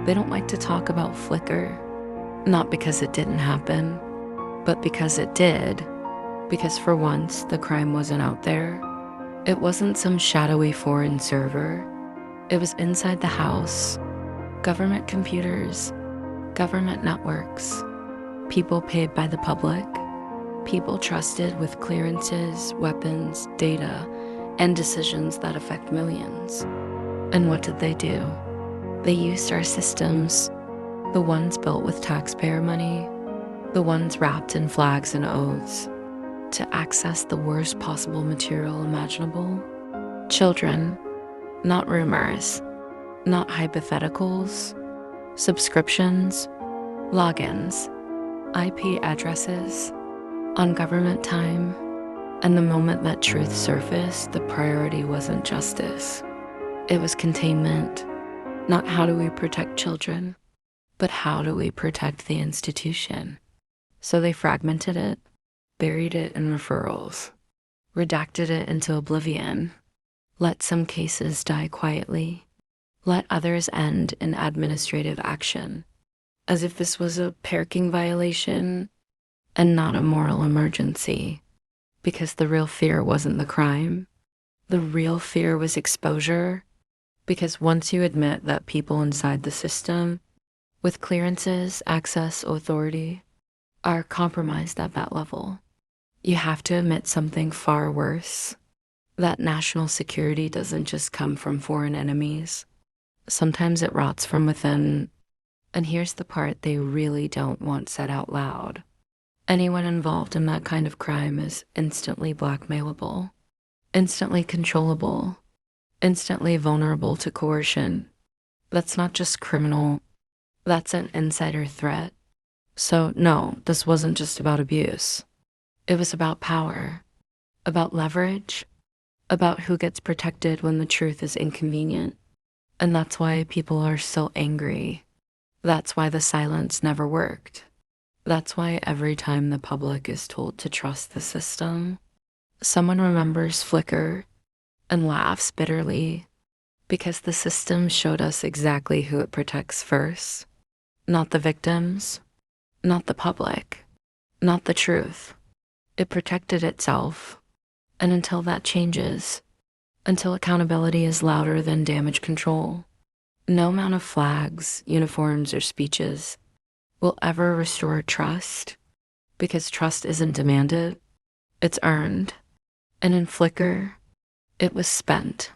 They don't like to talk about Flickr, not because it didn't happen, but because it did. Because for once, the crime wasn't out there. It wasn't some shadowy foreign server. It was inside the house. Government computers, government networks, people paid by the public, people trusted with clearances, weapons, data, and decisions that affect millions. And what did they do? They used our systems, the ones built with taxpayer money, the ones wrapped in flags and oaths, to access the worst possible material imaginable. Children, not rumors, not hypotheticals, subscriptions, logins, IP addresses, on government time. And the moment that truth surfaced, the priority wasn't justice. It was containment. Not how do we protect children, but how do we protect the institution? So they fragmented it, buried it in referrals, redacted it into oblivion, let some cases die quietly, let others end in administrative action, as if this was a parking violation and not a moral emergency. Because the real fear wasn't the crime. The real fear was exposure. Because once you admit that people inside the system, with clearances, access, authority, are compromised at that level, you have to admit something far worse. That national security doesn't just come from foreign enemies. Sometimes it rots from within. And here's the part they really don't want said out loud. Anyone involved in that kind of crime is instantly blackmailable, instantly controllable, instantly vulnerable to coercion. That's not just criminal, that's an insider threat. So no, this wasn't just about abuse. It was about power, about leverage, about who gets protected when the truth is inconvenient. And that's why people are so angry. That's why the silence never worked. That's why every time the public is told to trust the system, someone remembers Flickr and laughs bitterly, because the system showed us exactly who it protects first. Not the victims, not the public, not the truth. It protected itself. And until that changes, until accountability is louder than damage control, no amount of flags, uniforms, or speeches will ever restore trust, because trust isn't demanded, it's earned. And in Flickr, it was spent.